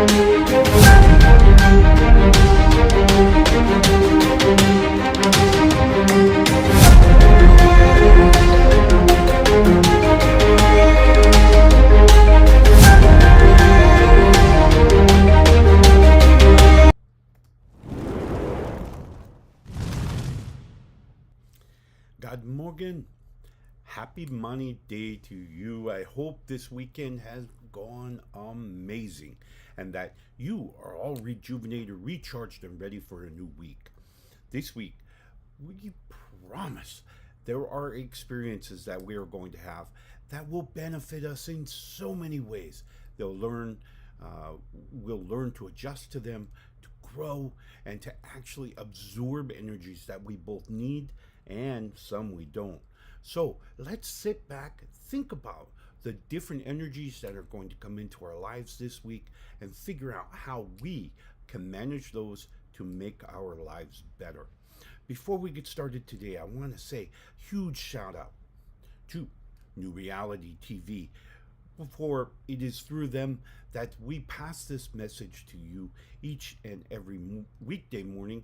Good morning. Happy Money Day to you. I hope this weekend has gone amazing and that you are all rejuvenated, recharged, and ready for a new week. This week, we promise there are experiences that we are going to have that will benefit us in so many ways. They'll learn, we'll learn to adjust to them, to grow, and to actually absorb energies that we both need and some we don't. So let's sit back, think about the different energies that are going to come into our lives this week, and figure out how we can manage those to make our lives better. Before we get started today, I want to say huge shout out to New Reality TV. For it is through them that we pass this message to you each and every weekday morning.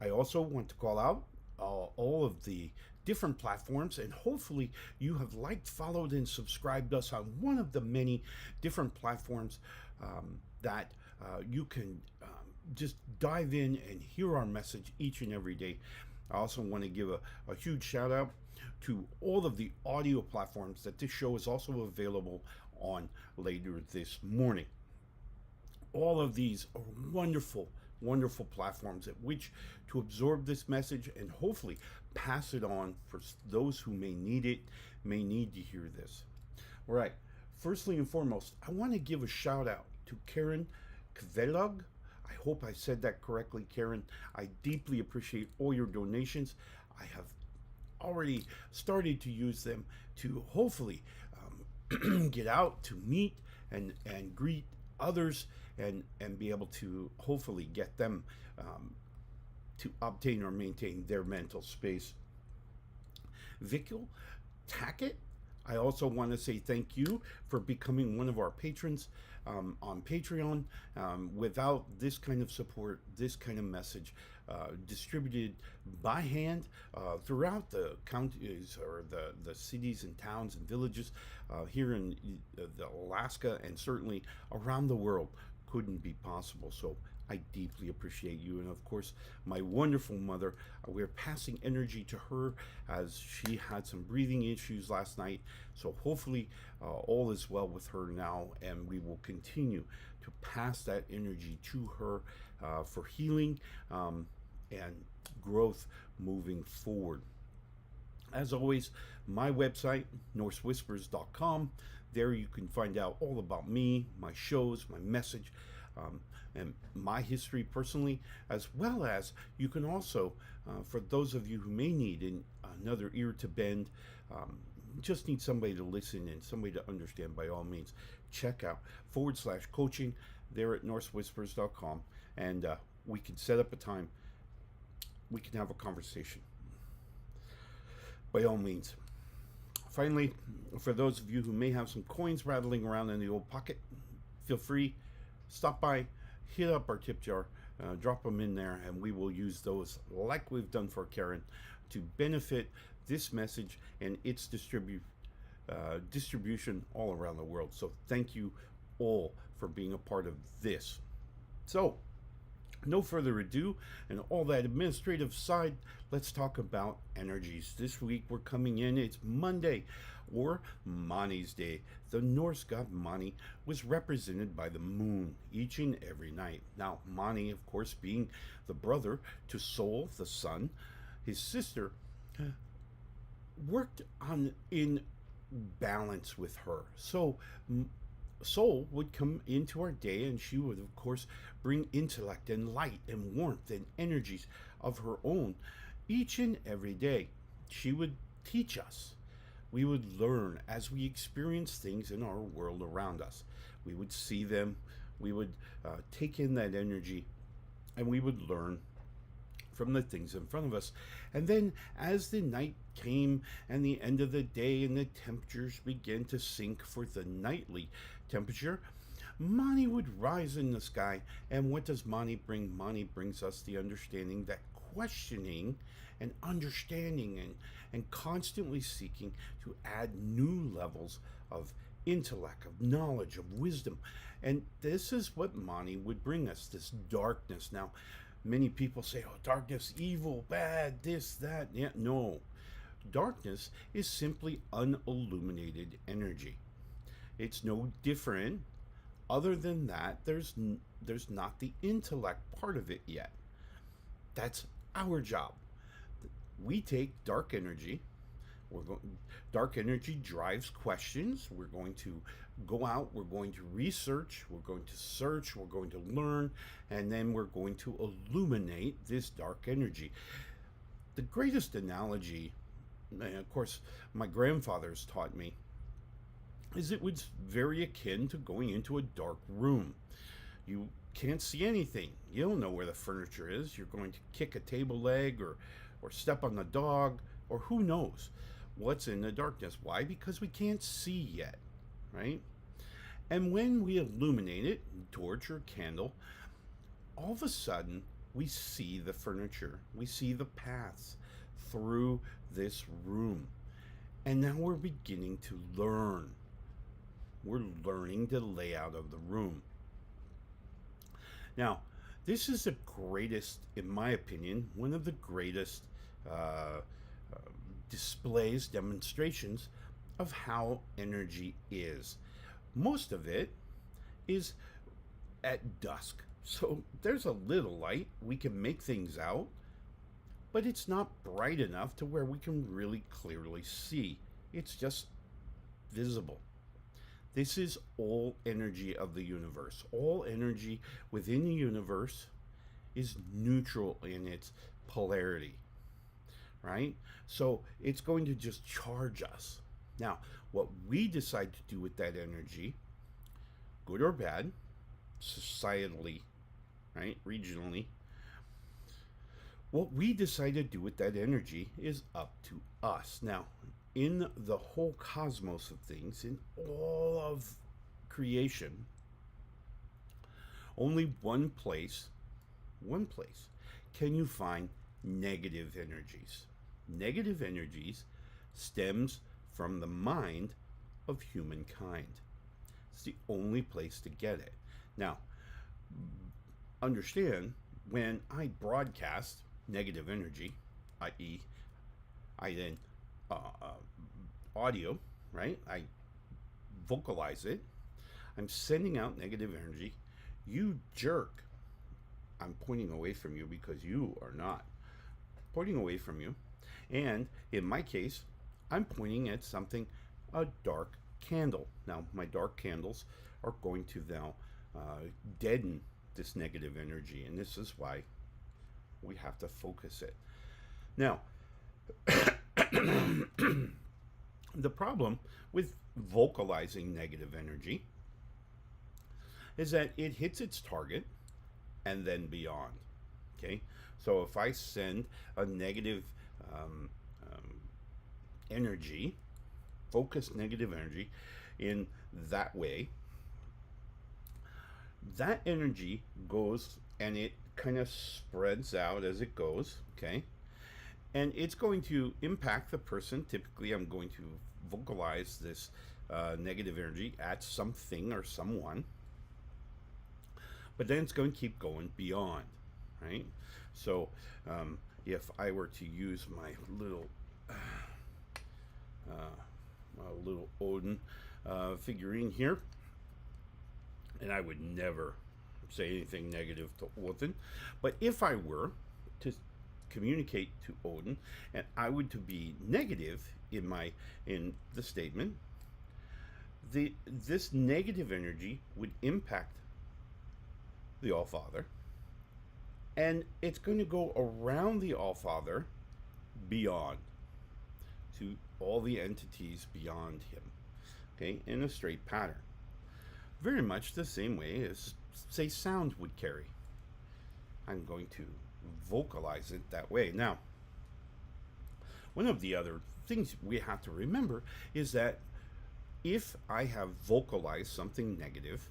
I also want to call out all of the different platforms, and hopefully you have liked, followed, and subscribed us on one of the many different platforms that you can just dive in and hear our message each and every day. I also want to give a huge shout out to all of the audio platforms that this show is also available on later this morning. All of these are wonderful platforms at which to absorb this message and hopefully pass it on for those who may need it, may need to hear this. All right, firstly and foremost, I want to give a shout out to Karen Kvelog. I hope I said that correctly, Karen. I deeply appreciate all your donations. I have already started to use them to hopefully get out to meet and greet others and be able to hopefully get them to obtain or maintain their mental space. Vikil Tackett, I also want to say thank you for becoming one of our patrons on Patreon. Without this kind of support, this kind of message distributed by hand throughout the counties or the cities and towns and villages here in Alaska and certainly around the world, couldn't be possible. So I deeply appreciate you. And of course, my wonderful mother, we're passing energy to her as she had some breathing issues last night. So hopefully all is well with her now, and we will continue to pass that energy to her for healing and growth moving forward. As always, my website, NorseWhispers.com. There you can find out all about me, my shows, my message, and my history personally, as well as you can also, for those of you who may need another ear to bend, just need somebody to listen and somebody to understand, by all means, check out /coaching there at NorseWhispers.com, and we can set up a time. We can have a conversation. By all means. Finally, for those of you who may have some coins rattling around in the old pocket, feel free, stop by, hit up our tip jar, drop them in there, and we will use those like we've done for Karen to benefit this message and its distribution all around the world. So thank you all for being a part of this. So, no further ado, and all that administrative side, let's talk about energies. This week we're coming in, it's Monday, or Mani's Day. The Norse god Mani was represented by the moon each and every night. Now, Mani, of course, being the brother to Sol, the sun, his sister, worked in balance with her. So, Sol would come into our day, and she would, of course, bring intellect and light and warmth and energies of her own each and every day. She would teach us. We would learn as we experience things in our world around us. We would see them. We would take in that energy, and we would learn from the things in front of us. And then as the night came and the end of the day and the temperatures began to sink for the nightly temperature, Mani would rise in the sky. And what does Mani bring? Mani brings us the understanding that questioning and understanding and constantly seeking to add new levels of intellect, of knowledge, of wisdom. And this is what Mani would bring us, this darkness. Now, many people say, oh, darkness, evil, bad, this, that. Yeah, no. Darkness is simply unilluminated energy. It's no different. Other than that, there's not the intellect part of it yet. That's our job. We take dark energy. Dark energy drives questions. We're going to go out. We're going to research. We're going to search. We're going to learn, and then we're going to illuminate this dark energy. The greatest analogy, and of course, my grandfather's taught me, is it was very akin to going into a dark room. You can't see anything. You don't know where the furniture is. You're going to kick a table leg or step on the dog, or who knows what's in the darkness. Why? Because we can't see yet, right? And when we illuminate it, torch or candle, all of a sudden we see the furniture. We see the paths through this room. And now we're beginning to learn. We're learning the layout of the room. Now, this is the greatest, in my opinion, one of the greatest displays, demonstrations of how energy is. Most of it is at dusk. So there's a little light. We can make things out, but it's not bright enough to where we can really clearly see. It's just visible. This is all energy of the universe. All energy within the universe is neutral in its polarity, right? So it's going to just charge us. Now, what we decide to do with that energy, good or bad, societally, right, regionally, what we decide to do with that energy is up to us. Now, in the whole cosmos of things, in all of creation, only one place can you find negative energies. Negative energies stems from the mind of humankind. It's the only place to get it. Now, understand, when I broadcast negative energy, i.e., I then audio, right? I vocalize it. I'm sending out negative energy. You jerk. I'm pointing away from you because you are not. Pointing away from you. And in my case, I'm pointing at something, a dark candle. Now, my dark candles are going to now deaden this negative energy. And this is why we have to focus it. Now, the problem with vocalizing negative energy is that it hits its target and then beyond. Okay, so if I send a negative energy, focused negative energy in that way, that energy goes and it kind of spreads out as it goes. Okay, and it's going to impact the person. Typically, I'm going to vocalize this negative energy at something or someone, but then it's going to keep going beyond, right? So if I were to use my little Odin figurine here, and I would never say anything negative to Odin, but if I were to communicate to Odin and I would to be negative in the statement, this negative energy would impact the All-Father, and it's going to go around the All-Father beyond to all the entities beyond him, okay, in a straight pattern. Very much the same way as, say, sound would carry. I'm going to vocalize it that way. Now, one of the other things we have to remember is that if I have vocalized something negative,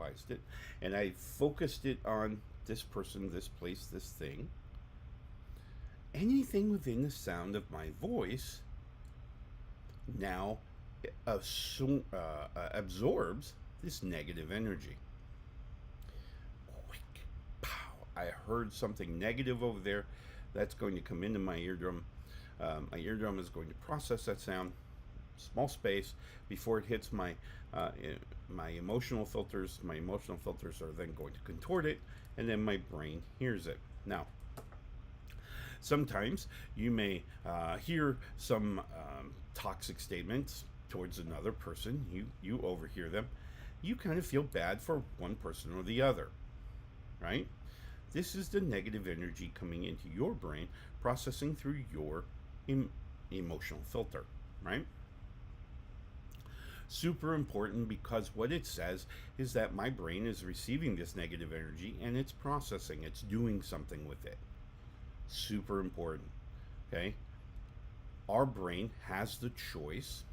visualized it, and I focused it on this person, this place, this thing, anything within the sound of my voice now absorbs this negative energy. Quick, pow! I heard something negative over there. That's going to come into my eardrum. My eardrum is going to process that sound, small space, before it hits my my emotional filters. My emotional filters are then going to contort it, and then my brain hears it. Now, sometimes you may hear some toxic statements towards another person. You overhear them. You kind of feel bad for one person or the other, right? This is the negative energy coming into your brain, processing through your emotional filter, right? Super important, because what it says is that my brain is receiving this negative energy and it's processing, it's doing something with it. Super important, okay? Our brain has the choice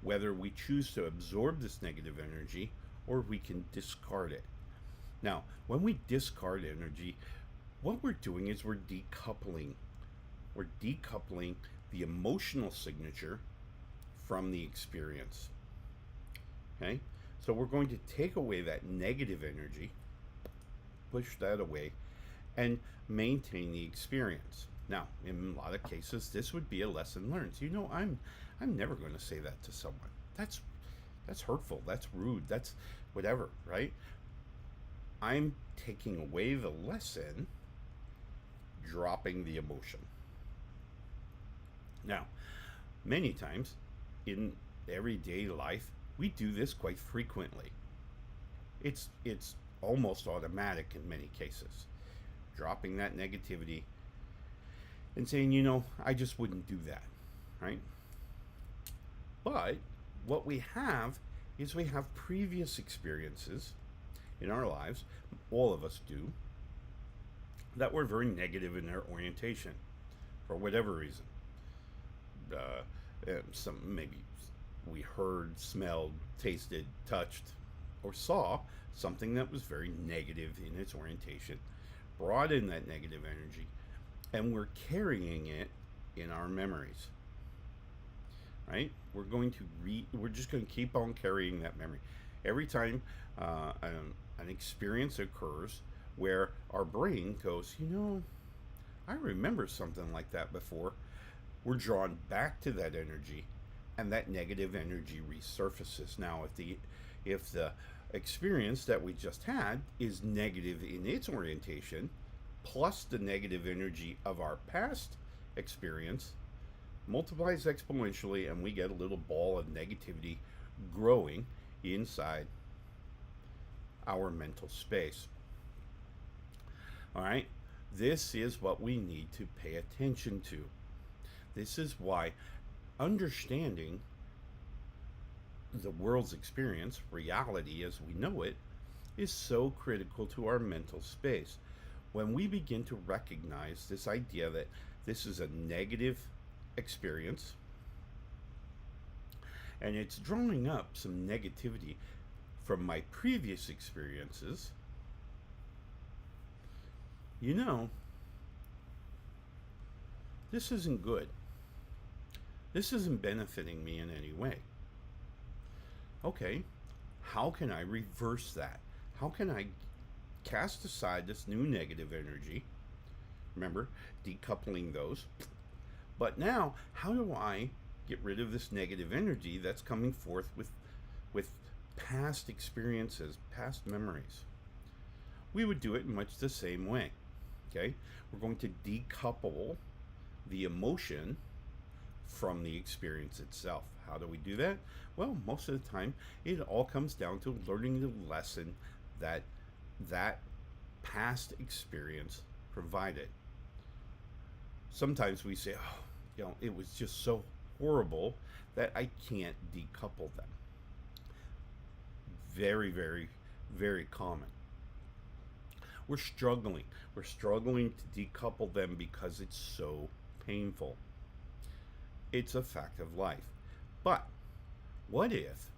whether we choose to absorb this negative energy or we can discard it. Now, when we discard energy, what we're doing is we're decoupling. We're decoupling the emotional signature from the experience. Okay? So we're going to take away that negative energy, push that away, and maintain the experience. Now, in a lot of cases, this would be a lesson learned. So, I'm never going to say that to someone. That's hurtful. That's rude. That's whatever, right? I'm taking away the lesson, dropping the emotion. Now, many times in everyday life, we do this quite frequently. It's almost automatic in many cases. Dropping that negativity and saying, I just wouldn't do that, right? But what we have is we have previous experiences in our lives, all of us do, that were very negative in their orientation for whatever reason. Some maybe we heard, smelled, tasted, touched, or saw something that was very negative in its orientation, brought in that negative energy, and we're carrying it in our memories. Right? We're just going to keep on carrying that memory. Every time an experience occurs where our brain goes, I remember something like that before, we're drawn back to that energy, and that negative energy resurfaces. Now, if the experience that we just had is negative in its orientation, plus the negative energy of our past experience, multiplies exponentially, and we get a little ball of negativity growing inside our mental space. All right, this is what we need to pay attention to. This is why understanding the world's experience, reality as we know it, is so critical to our mental space. When we begin to recognize this idea that this is a negative experience and it's drawing up some negativity from my previous experiences, this isn't good. This isn't benefiting me in any way. Okay, how can I reverse that? How can I cast aside this new negative energy? Remember, decoupling those. But now, how do I get rid of this negative energy that's coming forth with past experiences, past memories? We would do it in much the same way. Okay? We're going to decouple the emotion from the experience itself. How do we do that? Well, most of the time, it all comes down to learning the lesson that past experience provided. Sometimes we say, it was just so horrible that I can't decouple them. Very, very, very common. We're struggling. We're struggling to decouple them because it's so painful. It's a fact of life. But what if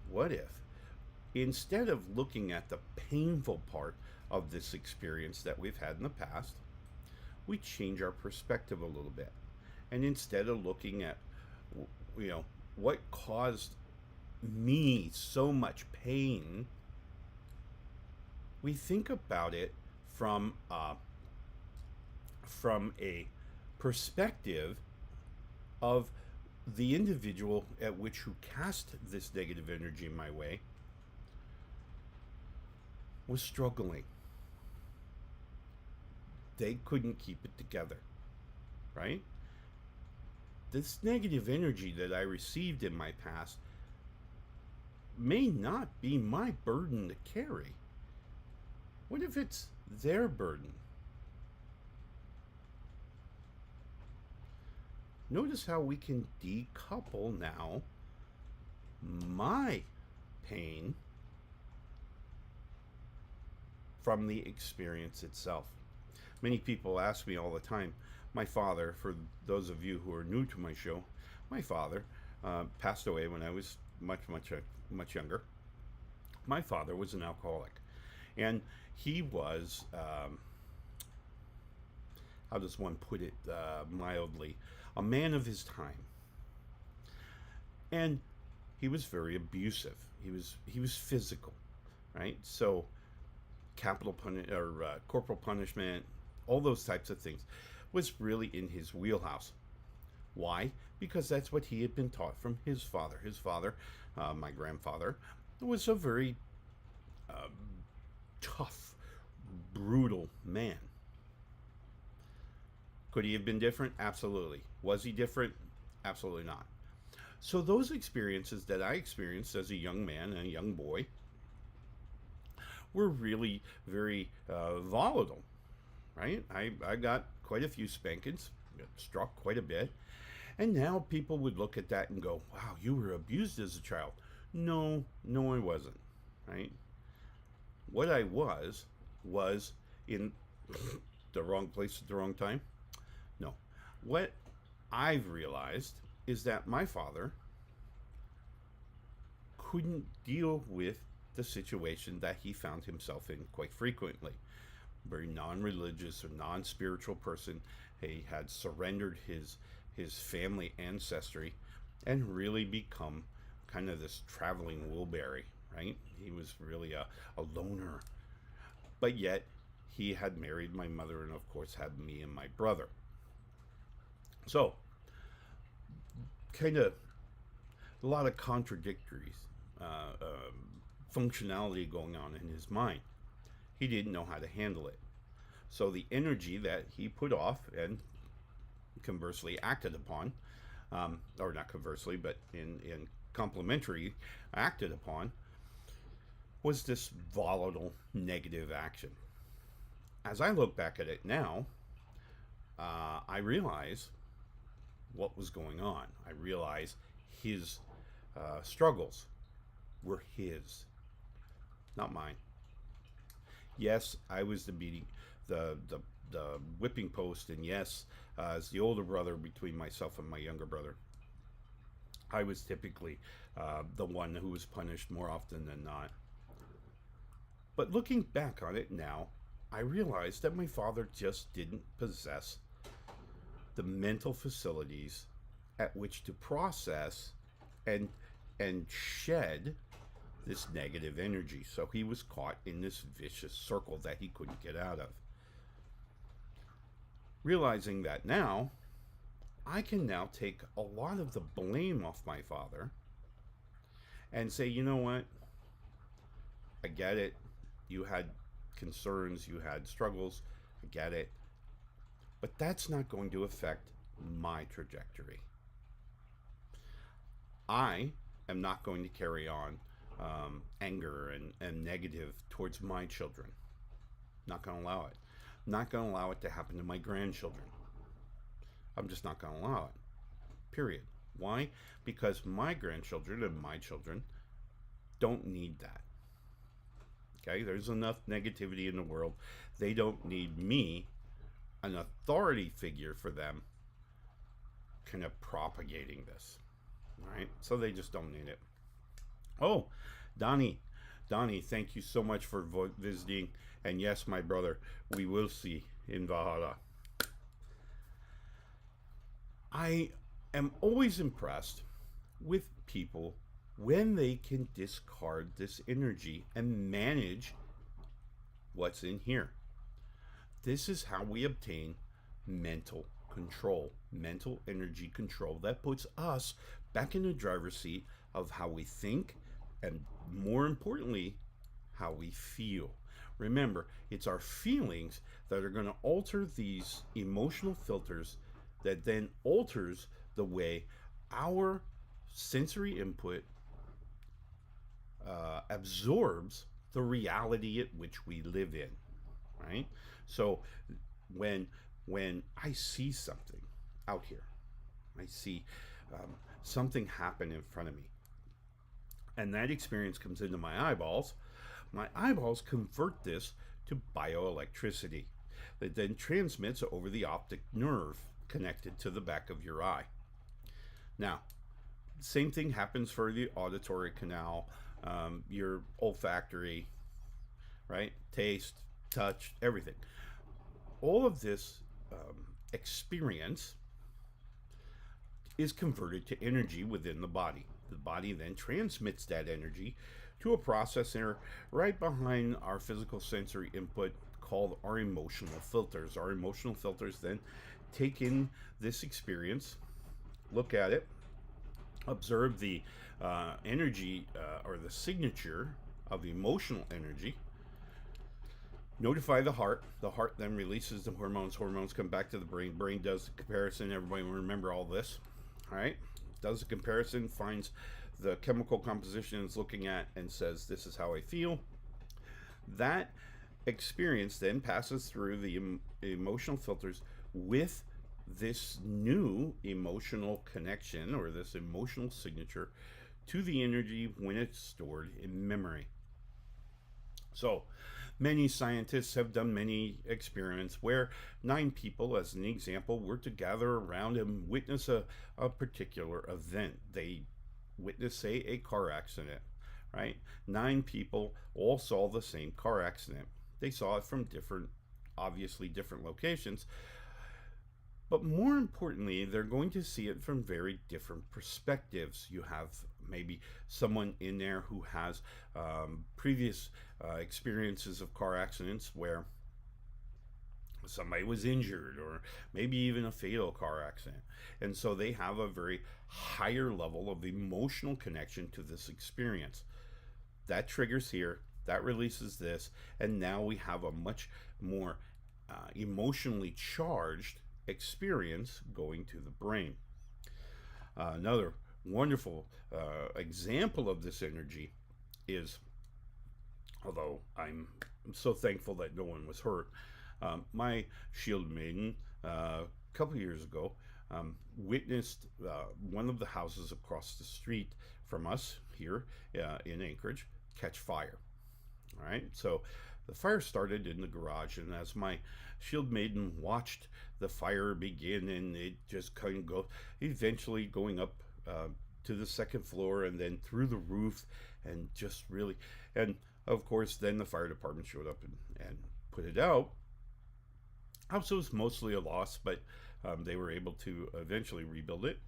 instead of looking at the painful part of this experience that we've had in the past, we change our perspective a little bit. And instead of looking at, you know, what caused me so much pain, we think about it from a perspective of the individual at which who cast this negative energy my way was struggling. They couldn't keep it together, right? This negative energy that I received in my past may not be my burden to carry. What if it's their burden? Notice how we can decouple now my pain from the experience itself. Many people ask me all the time. My father, for those of you who are new to my show, my father passed away when I was much younger. My father was an alcoholic, and he was, how does one put it mildly, a man of his time. And he was very abusive. He was physical, right? So corporal punishment, all those types of things was really in his wheelhouse. Why? Because that's what he had been taught from his father. His father, my grandfather, was a very tough, brutal man. Could he have been different? Absolutely. Was he different? Absolutely not. So those experiences that I experienced as a young man and a young boy were really very volatile, right? I got quite a few spankings, got struck quite a bit, and now people would look at that and go, wow, you were abused as a child. No, I wasn't, right? What I was in the wrong place at the wrong time. No. What I've realized is that my father couldn't deal with the situation that he found himself in quite frequently. Very non-religious or non-spiritual person. He had surrendered his family ancestry and really become kind of this traveling Wilbury, right? He was really a loner. But yet he had married my mother and of course had me and my brother. So kind of a lot of contradictory functionality going on in his mind. He didn't know how to handle it. So the energy that he put off and conversely acted upon, or not conversely, but in complementary acted upon, was this volatile negative action. As I look back at it now, I realize what was going on. I realize his struggles were his, not mine. Yes, I was the whipping post, and yes, as the older brother between myself and my younger brother, I was typically the one who was punished more often than not. But looking back on it now, I realized that my father just didn't possess the mental facilities at which to process and shed this negative energy. So he was caught in this vicious circle that he couldn't get out of. Realizing that now, I can now take a lot of the blame off my father and say, you know what? I get it. You had concerns, you had struggles. I get it. But that's not going to affect my trajectory. I am not going to carry on anger and negative towards my children. Not going to allow it. Not going to allow it to happen to my grandchildren. I'm just not going to allow it. Period. Why? Because my grandchildren and my children don't need that. Okay? There's enough negativity in the world. They don't need me, an authority figure for them, kind of propagating this. Right? So they just don't need it. Oh, Donnie Donnie, thank you so much for visiting. And yes, my brother, we will see in Valhalla. I am always impressed with people when they can discard this energy and manage what's in here. This is how we obtain mental control, mental energy control that puts us back in the driver's seat of how we think and, more importantly, how we feel. Remember, it's our feelings that are going to alter these emotional filters that then alters the way our sensory input absorbs the reality at which we live in, right? So when when I see something out here, I see something happen in front of me, and that experience comes into my eyeballs convert this to bioelectricity that then transmits over the optic nerve connected to the back of your eye. Now, same thing happens for the auditory canal, your olfactory, right? Taste, touch, everything. All of this experience is converted to energy within the body. The body then transmits that energy to a processor right behind our physical sensory input called our emotional filters. Our emotional filters then take in this experience, look at it, observe the energy or the signature of emotional energy, notify the heart. The heart then releases the hormones. Hormones come back to the brain. Brain does the comparison. Everybody will remember all this. All right. Does a comparison, finds the chemical composition it's looking at, and says, "This is how I feel." That experience then passes through the emotional filters with this new emotional connection or this emotional signature to the energy when it's stored in memory. So, many scientists have done many experiments where 9 people, as an example, were to gather around and witness a particular event. They witness, say, a car accident, right? 9 people all saw the same car accident. They saw it from obviously different locations, but more importantly, they're going to see it from very different perspectives. You have maybe someone in there who has previous experiences of car accidents where somebody was injured or maybe even a fatal car accident. And so they have a very higher level of emotional connection to this experience. That triggers here, that releases this, and now we have a much more emotionally charged experience going to the brain. Another wonderful example of this energy is, although I'm so thankful that no one was hurt, my shield maiden a couple years ago witnessed one of the houses across the street from us here in Anchorage catch fire. All right, so the fire started in the garage, and as my shield maiden watched the fire begin, and it just kind of go, eventually going up to the second floor and then through the roof, and just really, and of course, then the fire department showed up and put it out. House was mostly a loss, but they were able to eventually rebuild it.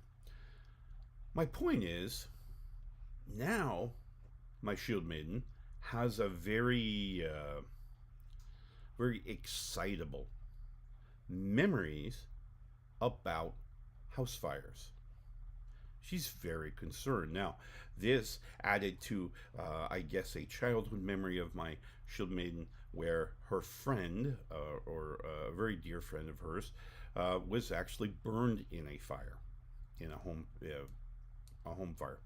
My point is, now my shield maiden has a very excitable memories about house fires. She's very concerned. Now, this added to, I guess, a childhood memory of my shield maiden where her friend, or a very dear friend of hers, was actually burned in a fire, in a home fire.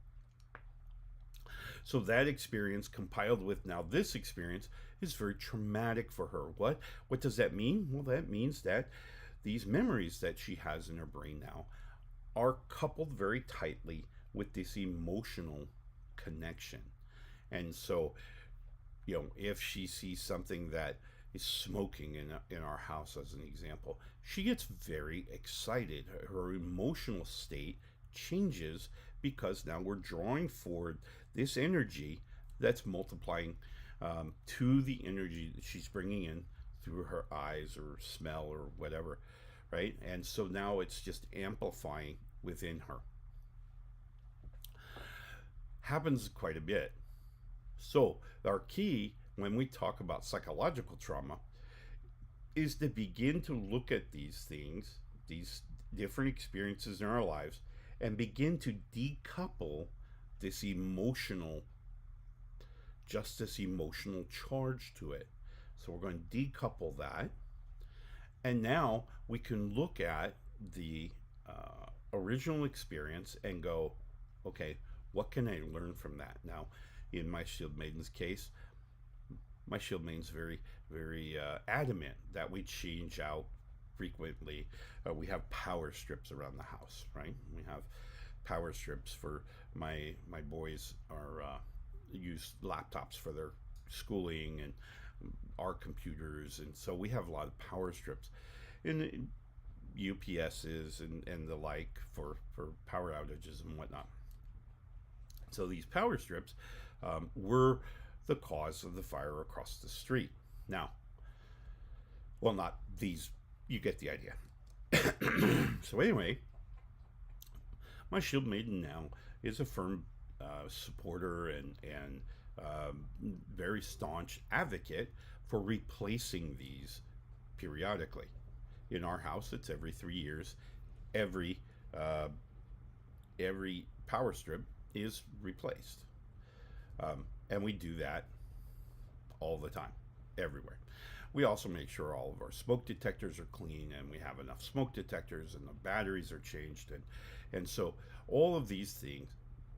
So that experience compiled with now this experience is very traumatic for her. What does that mean? Well, that means that these memories that she has in her brain now are coupled very tightly with this emotional connection. And so, if she sees something that is smoking in our house, as an example, she gets very excited. Her emotional state changes because now we're drawing forward this energy that's multiplying to the energy that she's bringing in through her eyes or smell or whatever, right? And so now it's just amplifying within her. Happens quite a bit. So, our key when we talk about psychological trauma is to begin to look at these things, these different experiences in our lives, and begin to decouple this emotional, just this emotional charge to it. So we're going to decouple that. And now we can look at the original experience and go, okay, what can I learn from that? Now, in my Shield Maiden's case, my Shield Maiden's very adamant that we change out frequently. We have power strips around the house, right? We have power strips for my boys are use laptops for their schooling and our computers, and so we have a lot of power strips and UPSs and the like for power outages and whatnot. So these power strips were the cause of the fire across the street. Now, well, not these, you get the idea. So anyway, my Shield Maiden now is a firm supporter and very staunch advocate for replacing these periodically. In our house, it's every 3 years. Every every power strip is replaced, and we do that all the time, everywhere. We also make sure all of our smoke detectors are clean and we have enough smoke detectors and the batteries are changed, and so all of these things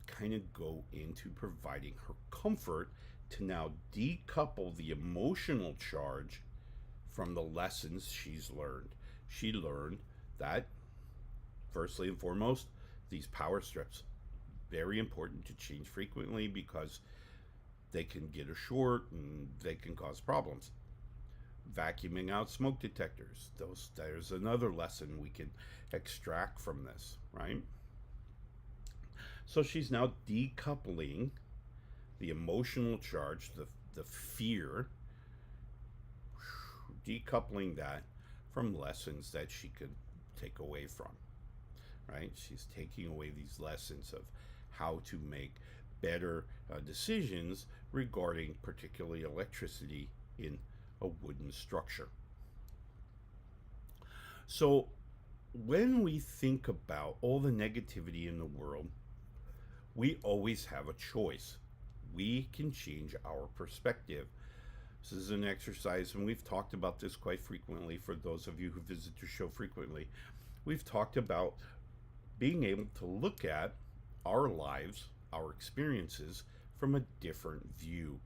kind of go into providing her comfort to now decouple the emotional charge from the lessons she's learned. She learned that, firstly and foremost, these power strips, very important to change frequently because they can get a short and they can cause problems. Vacuuming out smoke detectors, there's another lesson we can extract from this, right? So she's now decoupling the emotional charge, the fear, decoupling that from lessons that she could take away from, right? She's taking away these lessons of how to make better decisions regarding particularly electricity in a wooden structure. So when we think about all the negativity in the world, we always have a choice. We can change our perspective. This is an exercise, and we've talked about this quite frequently for those of you who visit the show frequently. We've talked about being able to look at our lives, our experiences, from a different view.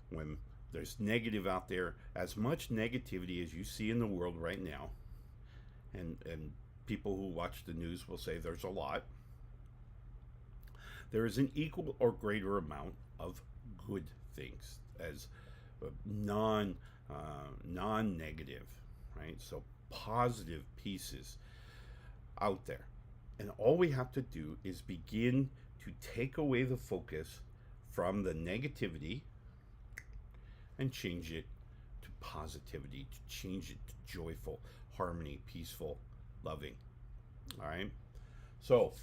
When there's negative out there, as much negativity as you see in the world right now, and people who watch the news will say there's a lot, there is an equal or greater amount of good things as non-negative, right? So positive pieces out there, and all we have to do is begin to take away the focus from the negativity and change it to positivity, to change it to joyful, harmony, peaceful, loving. All right. So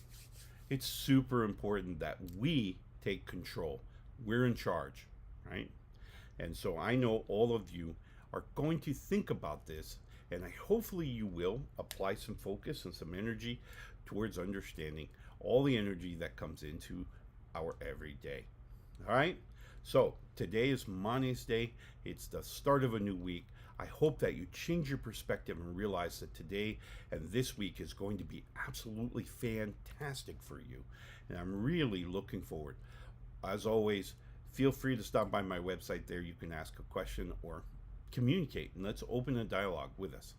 it's super important that we take control. We're in charge, right? And so I know all of you are going to think about this, and hopefully you will apply some focus and some energy towards understanding all the energy that comes into our everyday. All right? So today is Money's Day. It's the start of a new week. I hope that you change your perspective and realize that today and this week is going to be absolutely fantastic for you. And I'm really looking forward. As always, feel free to stop by my website there. You can ask a question or communicate, and let's open a dialogue with us.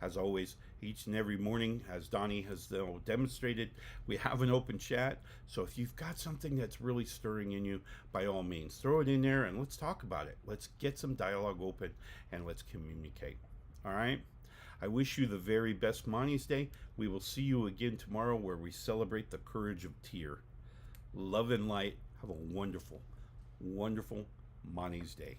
As always, each and every morning, as Donnie has demonstrated, we have an open chat. So if you've got something that's really stirring in you, by all means, throw it in there and let's talk about it. Let's get some dialogue open and let's communicate. All right? I wish you the very best Money's Day. We will see you again tomorrow where we celebrate the courage of tear. Love and light. Have a wonderful, wonderful Money's Day.